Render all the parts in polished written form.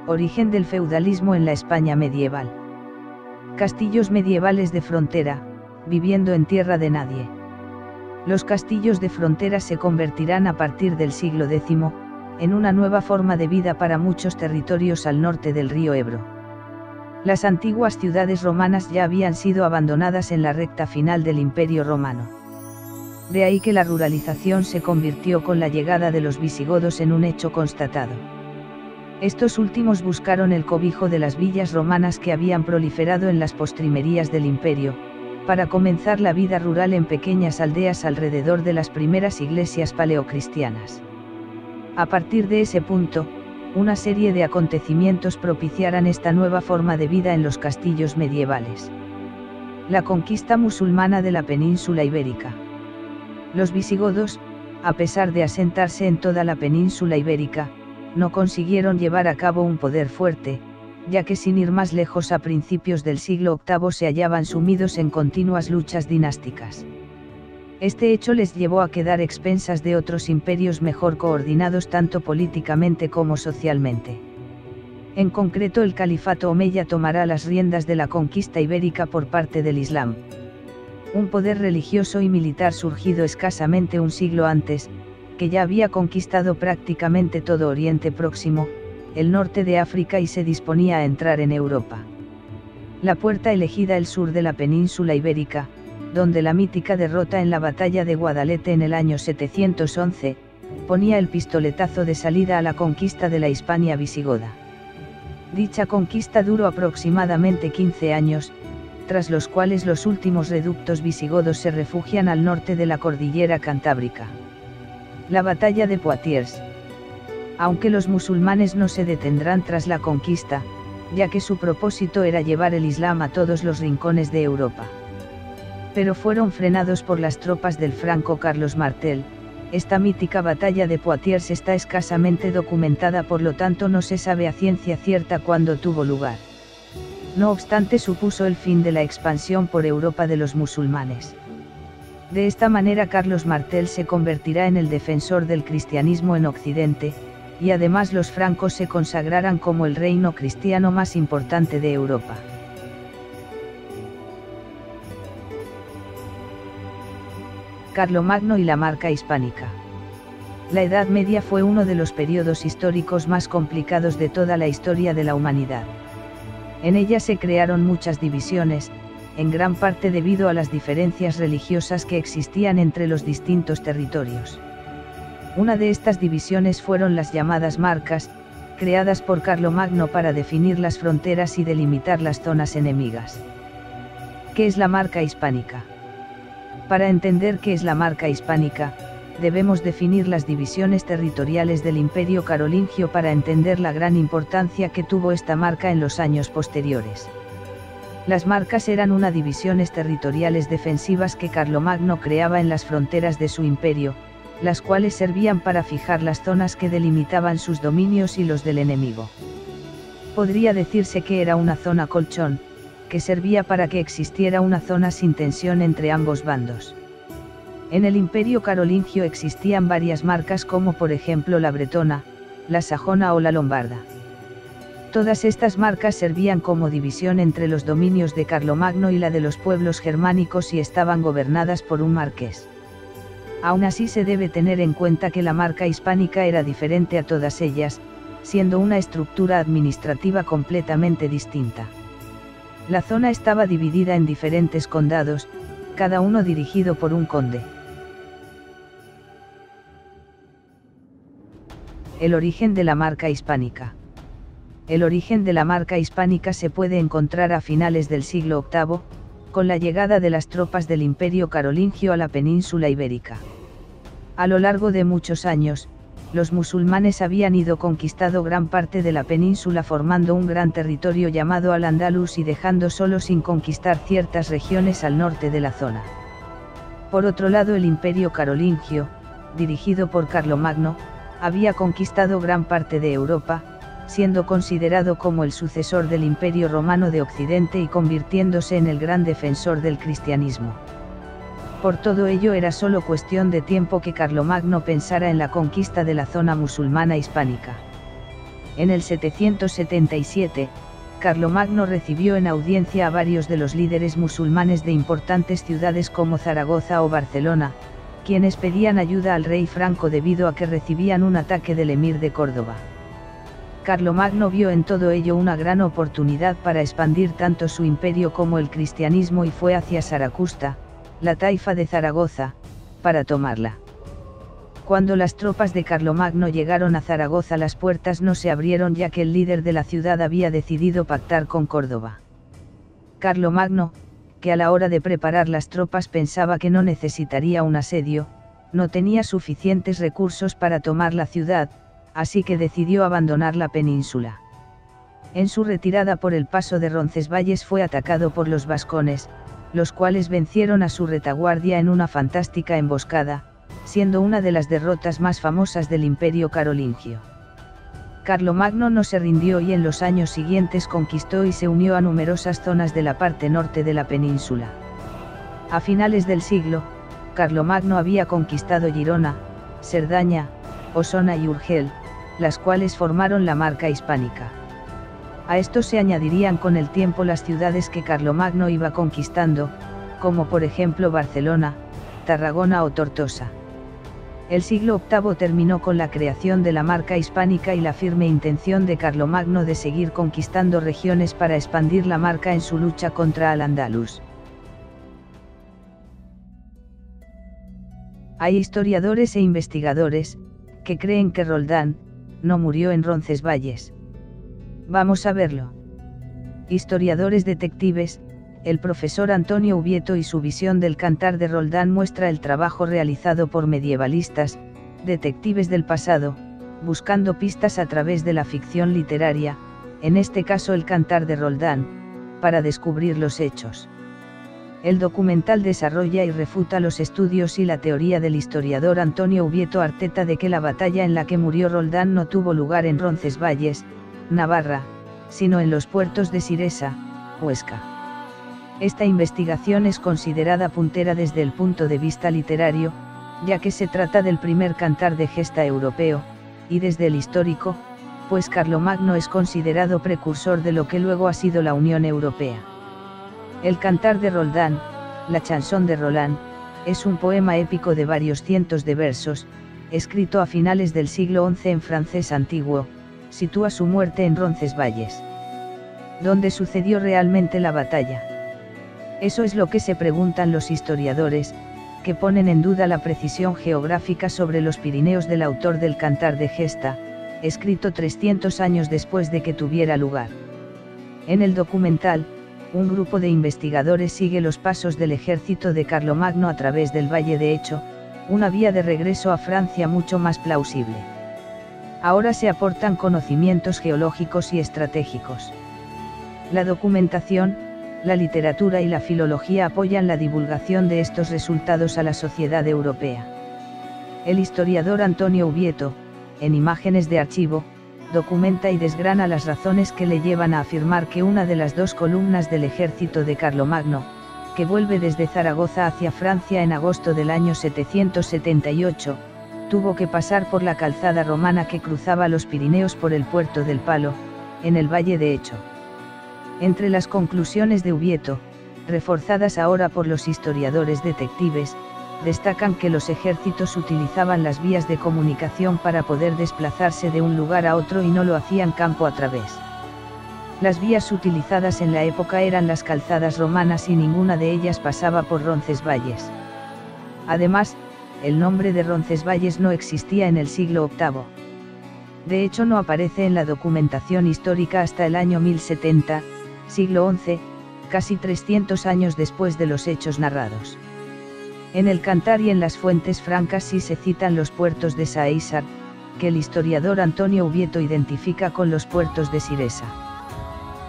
Origen del feudalismo en la España medieval. Castillos medievales de frontera, viviendo en tierra de nadie. Los castillos de frontera se convertirán a partir del siglo X, en una nueva forma de vida para muchos territorios al norte del río Ebro. Las antiguas ciudades romanas ya habían sido abandonadas en la recta final del Imperio Romano. De ahí que la ruralización se convirtió con la llegada de los visigodos en un hecho constatado. Estos últimos buscaron el cobijo de las villas romanas que habían proliferado en las postrimerías del imperio, para comenzar la vida rural en pequeñas aldeas alrededor de las primeras iglesias paleocristianas. A partir de ese punto, una serie de acontecimientos propiciaran esta nueva forma de vida en los castillos medievales. La conquista musulmana de la península ibérica. Los visigodos, a pesar de asentarse en toda la península ibérica, no consiguieron llevar a cabo un poder fuerte, ya que sin ir más lejos a principios del siglo VIII se hallaban sumidos en continuas luchas dinásticas. Este hecho les llevó a quedar expensas de otros imperios mejor coordinados tanto políticamente como socialmente. En concreto, el califato omeya tomará las riendas de la conquista ibérica por parte del Islam. Un poder religioso y militar surgido escasamente un siglo antes, que ya había conquistado prácticamente todo Oriente Próximo, el norte de África y se disponía a entrar en Europa. La puerta elegida el sur de la península ibérica, donde la mítica derrota en la batalla de Guadalete en el año 711, ponía el pistoletazo de salida a la conquista de la Hispania visigoda. Dicha conquista duró aproximadamente 15 años, tras los cuales los últimos reductos visigodos se refugian al norte de la cordillera cantábrica. La batalla de Poitiers. Aunque los musulmanes no se detendrán tras la conquista, ya que su propósito era llevar el Islam a todos los rincones de Europa. Pero fueron frenados por las tropas del franco Carlos Martel. Esta mítica batalla de Poitiers está escasamente documentada, por lo tanto no se sabe a ciencia cierta cuándo tuvo lugar. No obstante, supuso el fin de la expansión por Europa de los musulmanes. De esta manera Carlos Martel se convertirá en el defensor del cristianismo en Occidente, y además los francos se consagrarán como el reino cristiano más importante de Europa. Carlomagno y la marca hispánica. La Edad Media fue uno de los periodos históricos más complicados de toda la historia de la humanidad. En ella se crearon muchas divisiones, en gran parte debido a las diferencias religiosas que existían entre los distintos territorios. Una de estas divisiones fueron las llamadas marcas, creadas por Carlomagno para definir las fronteras y delimitar las zonas enemigas. ¿Qué es la marca hispánica? Para entender qué es la marca hispánica, debemos definir las divisiones territoriales del Imperio Carolingio para entender la gran importancia que tuvo esta marca en los años posteriores. Las marcas eran unas divisiones territoriales defensivas que Carlomagno creaba en las fronteras de su imperio, las cuales servían para fijar las zonas que delimitaban sus dominios y los del enemigo. Podría decirse que era una zona colchón, que servía para que existiera una zona sin tensión entre ambos bandos. En el Imperio Carolingio existían varias marcas, como por ejemplo la bretona, la sajona o la lombarda. Todas estas marcas servían como división entre los dominios de Carlomagno y la de los pueblos germánicos y estaban gobernadas por un marqués. Aún así se debe tener en cuenta que la marca hispánica era diferente a todas ellas, siendo una estructura administrativa completamente distinta. La zona estaba dividida en diferentes condados, cada uno dirigido por un conde. El origen de la marca hispánica. El origen de la marca hispánica se puede encontrar a finales del siglo VIII, con la llegada de las tropas del Imperio Carolingio a la península ibérica. A lo largo de muchos años, los musulmanes habían ido conquistando gran parte de la península formando un gran territorio llamado Al-Ándalus y dejando solo sin conquistar ciertas regiones al norte de la zona. Por otro lado, el Imperio Carolingio, dirigido por Carlomagno, había conquistado gran parte de Europa, siendo considerado como el sucesor del Imperio Romano de Occidente y convirtiéndose en el gran defensor del cristianismo. Por todo ello era solo cuestión de tiempo que Carlomagno pensara en la conquista de la zona musulmana hispánica. En el 777, Carlomagno recibió en audiencia a varios de los líderes musulmanes de importantes ciudades como Zaragoza o Barcelona, quienes pedían ayuda al rey franco debido a que recibían un ataque del emir de Córdoba. Carlomagno vio en todo ello una gran oportunidad para expandir tanto su imperio como el cristianismo y fue hacia Saracusta, la taifa de Zaragoza, para tomarla. Cuando las tropas de Carlomagno llegaron a Zaragoza, las puertas no se abrieron ya que el líder de la ciudad había decidido pactar con Córdoba. Carlomagno, que a la hora de preparar las tropas pensaba que no necesitaría un asedio, no tenía suficientes recursos para tomar la ciudad, así que decidió abandonar la península. En su retirada por el paso de Roncesvalles fue atacado por los vascones, los cuales vencieron a su retaguardia en una fantástica emboscada, siendo una de las derrotas más famosas del Imperio Carolingio. Carlomagno no se rindió y en los años siguientes conquistó y se unió a numerosas zonas de la parte norte de la península. A finales del siglo, Carlomagno había conquistado Girona, Cerdaña, Osona y Urgel, las cuales formaron la marca hispánica. A esto se añadirían con el tiempo las ciudades que Carlomagno iba conquistando, como por ejemplo Barcelona, Tarragona o Tortosa. El siglo VIII terminó con la creación de la marca hispánica y la firme intención de Carlomagno de seguir conquistando regiones para expandir la marca en su lucha contra Al-Ándalus. Hay historiadores e investigadores que creen que Roldán no murió en Roncesvalles. Vamos a verlo. Historiadores detectives, el profesor Antonio Ubieto y su visión del Cantar de Roldán muestra el trabajo realizado por medievalistas, detectives del pasado, buscando pistas a través de la ficción literaria, en este caso el Cantar de Roldán, para descubrir los hechos. El documental desarrolla y refuta los estudios y la teoría del historiador Antonio Ubieto Arteta de que la batalla en la que murió Roldán no tuvo lugar en Roncesvalles, Navarra, sino en los puertos de Siresa, Huesca. Esta investigación es considerada puntera desde el punto de vista literario, ya que se trata del primer cantar de gesta europeo, y desde el histórico, pues Carlomagno es considerado precursor de lo que luego ha sido la Unión Europea. El Cantar de Roldán, la Chanson de Roland, es un poema épico de varios cientos de versos, escrito a finales del siglo XI en francés antiguo. Sitúa su muerte en Roncesvalles. ¿Dónde sucedió realmente la batalla? Eso es lo que se preguntan los historiadores, que ponen en duda la precisión geográfica sobre los Pirineos del autor del Cantar de Gesta, escrito 300 años después de que tuviera lugar. En el documental, un grupo de investigadores sigue los pasos del ejército de Carlomagno a través del Valle de Hecho, una vía de regreso a Francia mucho más plausible. Ahora se aportan conocimientos geológicos y estratégicos. La documentación, la literatura y la filología apoyan la divulgación de estos resultados a la sociedad europea. El historiador Antonio Ubieto, en Imágenes de Archivo, documenta y desgrana las razones que le llevan a afirmar que una de las dos columnas del ejército de Carlomagno, que vuelve desde Zaragoza hacia Francia en agosto del año 778, tuvo que pasar por la calzada romana que cruzaba los Pirineos por el puerto del Palo, en el Valle de Hecho. Entre las conclusiones de Ubieto, reforzadas ahora por los historiadores detectives, destacan que los ejércitos utilizaban las vías de comunicación para poder desplazarse de un lugar a otro y no lo hacían campo a través. Las vías utilizadas en la época eran las calzadas romanas y ninguna de ellas pasaba por Roncesvalles. Además, el nombre de Roncesvalles no existía en el siglo VIII. De hecho no aparece en la documentación histórica hasta el año 1070, siglo XI, casi 300 años después de los hechos narrados. En el Cantar y en las fuentes francas sí se citan los puertos de Saézar, que el historiador Antonio Ubieto identifica con los puertos de Siresa.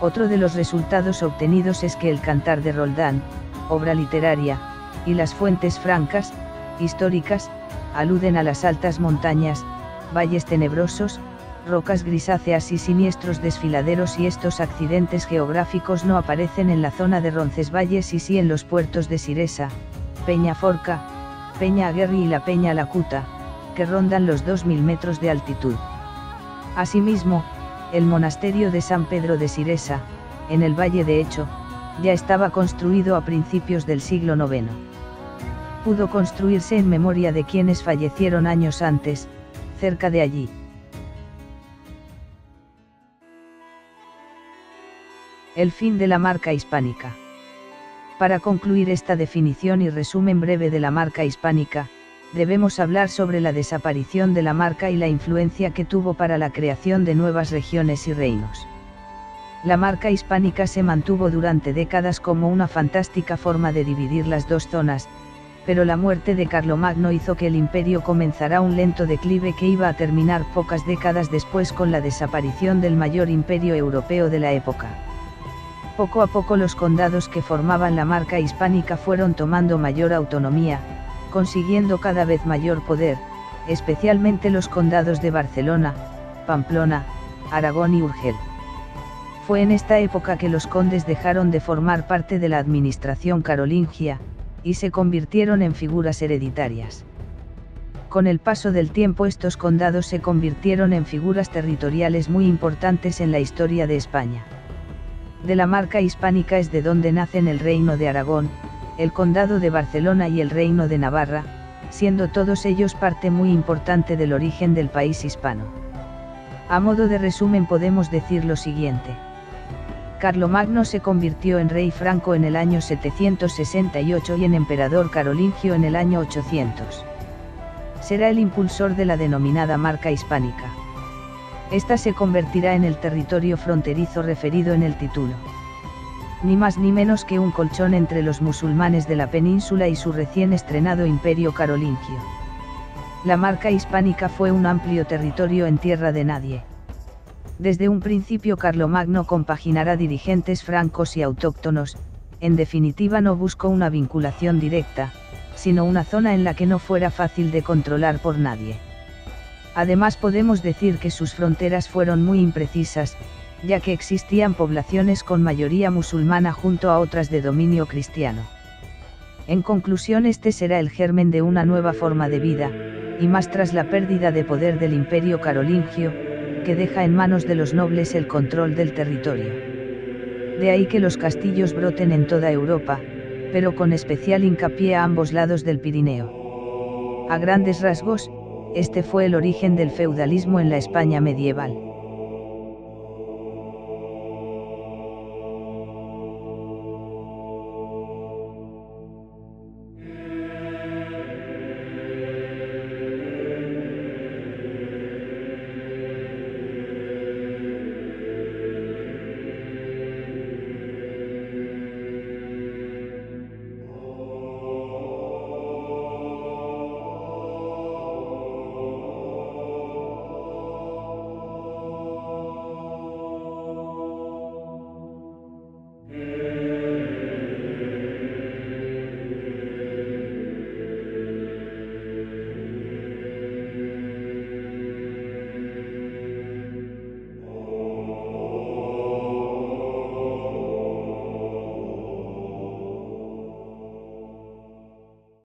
Otro de los resultados obtenidos es que el Cantar de Roldán, obra literaria, y las fuentes francas, históricas, aluden a las altas montañas, valles tenebrosos, rocas grisáceas y siniestros desfiladeros, y estos accidentes geográficos no aparecen en la zona de Roncesvalles y sí en los puertos de Siresa, Peña Forca, Peña Aguerri y la Peña Lacuta, que rondan los 2000 metros de altitud. Asimismo, el monasterio de San Pedro de Siresa, en el Valle de Hecho, ya estaba construido a principios del siglo IX. Pudo construirse en memoria de quienes fallecieron años antes, cerca de allí. El fin de la marca hispánica. Para concluir esta definición y resumen breve de la marca hispánica, debemos hablar sobre la desaparición de la marca y la influencia que tuvo para la creación de nuevas regiones y reinos. La marca hispánica se mantuvo durante décadas como una fantástica forma de dividir las dos zonas, pero la muerte de Carlomagno hizo que el imperio comenzara un lento declive que iba a terminar pocas décadas después con la desaparición del mayor imperio europeo de la época. Poco a poco los condados que formaban la marca hispánica fueron tomando mayor autonomía, consiguiendo cada vez mayor poder, especialmente los condados de Barcelona, Pamplona, Aragón y Urgel. Fue en esta época que los condes dejaron de formar parte de la administración carolingia, y se convirtieron en figuras hereditarias. Con el paso del tiempo estos condados se convirtieron en figuras territoriales muy importantes en la historia de España. De la marca hispánica es de donde nacen el Reino de Aragón, el Condado de Barcelona y el Reino de Navarra, siendo todos ellos parte muy importante del origen del país hispano. A modo de resumen podemos decir lo siguiente. Carlomagno se convirtió en rey franco en el año 768 y en emperador carolingio en el año 800. Será el impulsor de la denominada marca hispánica. Esta se convertirá en el territorio fronterizo referido en el título. Ni más ni menos que un colchón entre los musulmanes de la península y su recién estrenado imperio carolingio. La marca hispánica fue un amplio territorio en tierra de nadie. Desde un principio Carlomagno compaginará dirigentes francos y autóctonos, en definitiva no buscó una vinculación directa, sino una zona en la que no fuera fácil de controlar por nadie. Además podemos decir que sus fronteras fueron muy imprecisas, ya que existían poblaciones con mayoría musulmana junto a otras de dominio cristiano. En conclusión, este será el germen de una nueva forma de vida, y más tras la pérdida de poder del imperio carolingio, que deja en manos de los nobles el control del territorio. De ahí que los castillos broten en toda Europa, pero con especial hincapié a ambos lados del Pirineo. A grandes rasgos, este fue el origen del feudalismo en la España medieval.